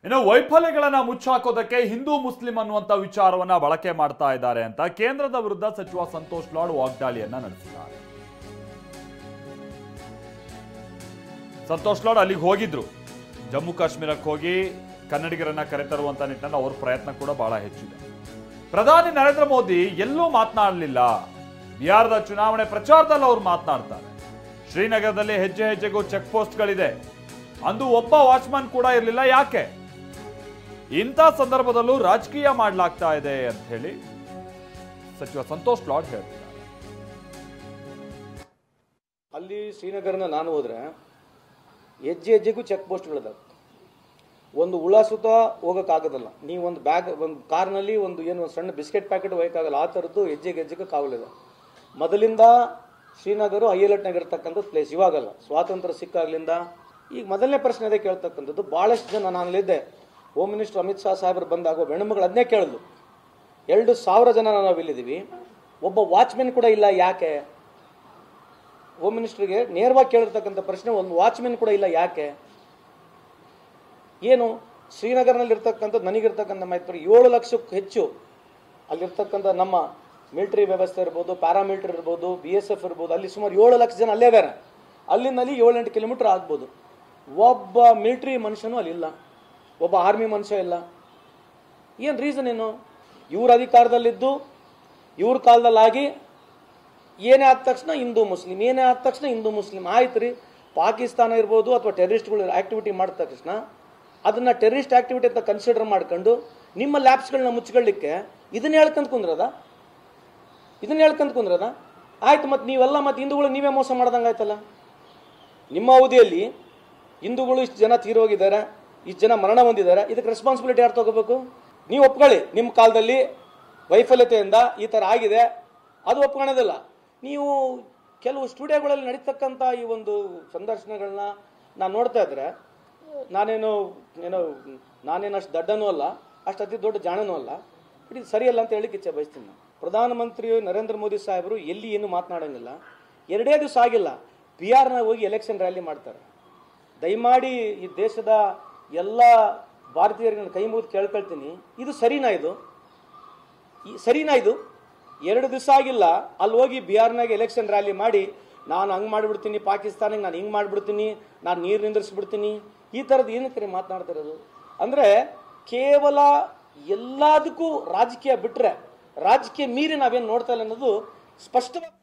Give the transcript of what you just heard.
ಇನ್ನು ವೈಫಲ್ಯಗಳನ್ನ ಮುಚ್ಚಾಕೋದಕ್ಕೆ ಹಿಂದೂ ಮುಸ್ಲಿಂ ಅನ್ನುವಂತ ವಿಚಾರವನ್ನ ಬಳಕೆ ಮಾಡ್ತಾ ಇದ್ದಾರೆ ಅಂತ ಕೇಂದ್ರದ ವಿರುದ್ಧ ಸಚಿವ ಸಂತೋಷ್ ಲಾಡ್ ವಾಗ್ದಾಳಿಯನ್ನ ನಡೆಸಿದ್ದಾರೆ. ಸಂತೋಷ್ ಲಾಡ್ ಅಲ್ಲಿಗೆ ಹೋಗಿದ್ರು, ಜಮ್ಮು ಕಾಶ್ಮೀರಕ್ಕೆ ಹೋಗಿ ಕನ್ನಡಿಗರನ್ನ ಕರೆತರುವಂತ ನಿಟ್ಟಿನಲ್ಲಿ ಅವ್ರ ಪ್ರಯತ್ನ ಕೂಡ ಬಹಳ ಹೆಚ್ಚಿದೆ. ಪ್ರಧಾನಿ ನರೇಂದ್ರ ಮೋದಿ ಎಲ್ಲೂ ಮಾತನಾಡಲಿಲ್ಲ. ಬಿಹಾರದ ಚುನಾವಣೆ ಪ್ರಚಾರದಲ್ಲಿ ಅವ್ರು ಮಾತನಾಡ್ತಾರೆ. ಶ್ರೀನಗರದಲ್ಲಿ ಹೆಜ್ಜೆ ಹೆಜ್ಜೆಗೂ ಚೆಕ್ ಪೋಸ್ಟ್ಗಳಿದೆ, ಅಂದು ಒಬ್ಬ ವಾಚ್ಮನ್ ಕೂಡ ಇರಲಿಲ್ಲ. ಯಾಕೆ ಇಂಥ ಸಂದರ್ಭದಲ್ಲೂ ರಾಜಕೀಯ ಮಾಡಲಾಗ್ತಾ ಇದೆ ಅಂತ ಹೇಳಿ ಸಚಿವ ಸಂತೋಷ್ ಲಾಡ್ ಹೇಳ್ತಾರೆ. ಅಲ್ಲಿ ಶ್ರೀನಗರನ ನಾನು ಹೋದ್ರೆ ಹೆಜ್ಜೆ ಹೆಜ್ಜೆಗೂ ಚೆಕ್ ಪೋಸ್ಟ್ಗಳಿದಾವೆ. ಒಂದು ಹುಳ ಸುತ್ತ ಹೋಗೋಕ್ಕಾಗೋದಲ್ಲ. ನೀವು ಒಂದು ಬ್ಯಾಗ್, ಒಂದು ಕಾರ್ನಲ್ಲಿ ಒಂದು ಸಣ್ಣ ಬಿಸ್ಕೆಟ್ ಪ್ಯಾಕೆಟ್ ಒಯ್ಯಕ್ಕಾಗಲ್ಲ. ಆ ಥರದ್ದು ಹೆಜ್ಜೆಗೆ ಹೆಜ್ಜೆಗೂ ಕಾವಲಿದೆ. ಮೊದಲಿಂದ ಶ್ರೀನಗರ ಹೈ ಅಲರ್ಟ್ನಾಗ ಇರ್ತಕ್ಕಂಥ ಪ್ಲೇಸ್. ಇವಾಗಲ್ಲ, ಸ್ವಾತಂತ್ರ್ಯ ಸಿಕ್ಕಾಗ್ಲಿಂದ. ಈಗ ಮೊದಲನೇ ಪ್ರಶ್ನೆ ಅದೇ ಕೇಳ್ತಕ್ಕಂಥದ್ದು. ಭಾಳಷ್ಟು ಜನ, ನಾನಲ್ಲಿದ್ದೆ, ಹೋಮ್ ಮಿನಿಸ್ಟರ್ ಅಮಿತ್ ಶಾ ಸಾಹೇಬರು ಬಂದಾಗ ಹೆಣ್ಣುಮಗಳು ಅದನ್ನೇ ಕೇಳಿದ್ಲು. 2,000 ಜನ ನಾವು ಇಲ್ಲಿದ್ದೀವಿ, ಒಬ್ಬ ವಾಚ್ಮೆನ್ ಕೂಡ ಇಲ್ಲ, ಯಾಕೆ? ಹೋಮ್ ಮಿನಿಸ್ಟ್ರಿಗೆ ನೇರವಾಗಿ ಕೇಳಿರ್ತಕ್ಕಂಥ ಪ್ರಶ್ನೆ, ಒಂದು ವಾಚ್ಮೆನ್ ಕೂಡ ಇಲ್ಲ, ಯಾಕೆ? ಏನು ಶ್ರೀನಗರ್ನಲ್ಲಿ ಇರ್ತಕ್ಕಂಥದ್ದು, ನನಗಿರ್ತಕ್ಕಂಥ ಮಾಹಿತಿ 7 ಲಕ್ಷಕ್ಕೂ ಹೆಚ್ಚು ಅಲ್ಲಿರ್ತಕ್ಕಂಥ ನಮ್ಮ ಮಿಲಿಟರಿ ವ್ಯವಸ್ಥೆ ಇರ್ಬೋದು, ಪ್ಯಾರಾಮಿಲಿಟರಿ ಇರ್ಬೋದು, BSF ಇರ್ಬೋದು. ಅಲ್ಲಿ ಸುಮಾರು 7 ಲಕ್ಷ ಜನ ಅಲ್ಲೇ ಬೇರೆ. ಅಲ್ಲಿಂದಲ್ಲಿ 7-8 ಕಿಲೋಮೀಟರ್ ಆಗ್ಬೋದು. ಒಬ್ಬ ಮಿಲಿಟರಿ ಮನುಷ್ಯನೂ ಅಲ್ಲಿಲ್ಲ, ಒಬ್ಬ ಆರ್ಮಿ ಮನುಷ್ಯ ಇಲ್ಲ. ಏನು ರೀಸನ್ ಏನು? ಇವ್ರ ಅಧಿಕಾರದಲ್ಲಿದ್ದು ಇವ್ರ ಕಾಲದಲ್ಲಾಗಿ ಏನೇ ಆದ ತಕ್ಷಣ ಹಿಂದೂ ಮುಸ್ಲಿಂ, ಏನೇ ಆದ ತಕ್ಷಣ ಹಿಂದೂ ಮುಸ್ಲಿಂ ಆಯ್ತು ರೀ. ಪಾಕಿಸ್ತಾನ ಇರ್ಬೋದು ಅಥವಾ ಟೆರರಿಸ್ಟ್ಗಳು ಆಕ್ಟಿವಿಟಿ ಮಾಡಿದ ತಕ್ಷಣ ಅದನ್ನ ಟೆರರಿಸ್ಟ್ ಆಕ್ಟಿವಿಟಿ ಅಂತ ಕನ್ಸಿಡರ್ ಮಾಡ್ಕೊಂಡು ನಿಮ್ಮ ಲ್ಯಾಬ್ಸ್ಗಳನ್ನ ಮುಚ್ಕೊಳ್ಳಿಕ್ಕೆ ಇದನ್ನ ಹೇಳ್ಕೊಂತ ಕುಂದ್ರದ ಆಯ್ತು. ಮತ್ತೆ ನೀವೆಲ್ಲ ಮತ್ತೆ ಹಿಂದೂಗಳು ನೀವೇ ಮೋಸ ಮಾಡ್ದಂಗೆ ಆಯ್ತಲ್ಲ. ನಿಮ್ಮ ಅವಧಿಯಲ್ಲಿ ಹಿಂದೂಗಳು ಇಷ್ಟು ಜನ ತೀರೋಗಿದ್ದಾರೆ, ಇಷ್ಟು ಜನ ಮರಣ ಹೊಂದಿದ್ದಾರೆ, ಇದಕ್ಕೆ ರೆಸ್ಪಾನ್ಸಿಬಿಲಿಟಿ ಯಾರು ತಗೋಬೇಕು? ನೀವು ಒಪ್ಕೊಳ್ಳಿ, ನಿಮ್ಮ ಕಾಲದಲ್ಲಿ ವೈಫಲ್ಯತೆಯಿಂದ ಈ ಥರ ಆಗಿದೆ, ಅದು ಒಪ್ಕೊಳ್ಳೋದಿಲ್ಲ. ನೀವು ಕೆಲವು ಸ್ಟುಡಿಯೋಗಳಲ್ಲಿ ನಡೀತಕ್ಕಂಥ ಈ ಒಂದು ಸಂದರ್ಶನಗಳನ್ನ ನಾನು ನೋಡ್ತಾ ಇದ್ರೆ ನಾನೇನು ಅಷ್ಟು ದಡ್ಡನೂ ಅಲ್ಲ, ಅಷ್ಟು ಅತಿ ದೊಡ್ಡ ಜಾಣನೂ ಅಲ್ಲ. ಬಟ್ ಇದು ಸರಿಯಲ್ಲ ಅಂತ ಹೇಳಿಕ್ಕೆ ಇಚ್ಛೆ ಬಯಸ್ತೀನಿ ನಾನು. ಪ್ರಧಾನಮಂತ್ರಿ ನರೇಂದ್ರ ಮೋದಿ ಸಾಹೇಬರು ಎಲ್ಲಿ ಏನು ಮಾತನಾಡೋಂಗಿಲ್ಲ. 2 ದಿವಸ ಆಗಿಲ್ಲ, ಬಿಹಾರ್ನಾಗ ಹೋಗಿ ಎಲೆಕ್ಷನ್ ರ್ಯಾಲಿ ಮಾಡ್ತಾರೆ. ದಯಮಾಡಿ ಈ ದೇಶದ ಎಲ್ಲ ಭಾರತೀಯರಿಗೆ ನಾನು ಕೈ ಮುಗಿದು ಕೇಳ್ಕೊಳ್ತೀನಿ, ಇದು ಸರಿನಾ? ಇದು 2 ದಿವಸ ಆಗಿಲ್ಲ, ಅಲ್ಲಿ ಹೋಗಿ ಬಿಹಾರ್ನಾಗ ಎಲೆಕ್ಷನ್ ರ್ಯಾಲಿ ಮಾಡಿ ನಾನು ಹಂಗೆ ಮಾಡಿಬಿಡ್ತೀನಿ, ಪಾಕಿಸ್ತಾನಿಗೆ ನಾನು ಹಿಂಗೆ ಮಾಡಿಬಿಡ್ತೀನಿ, ನಾನು ನೀರು ನಿಂದ್ರಿಸ್ಬಿಡ್ತೀನಿ, ಈ ಥರದ್ದು ಏನಕ್ಕೆ ಮಾತನಾಡ್ತಿರೋದು? ಅಂದರೆ ಕೇವಲ ಎಲ್ಲದಕ್ಕೂ ರಾಜಕೀಯ ಬಿಟ್ಟರೆ ರಾಜಕೀಯ ಮೀರಿ ನಾವೇನು ನೋಡ್ತಾ ಇಲ್ಲ ಅನ್ನೋದು ಸ್ಪಷ್ಟವಾಗಿ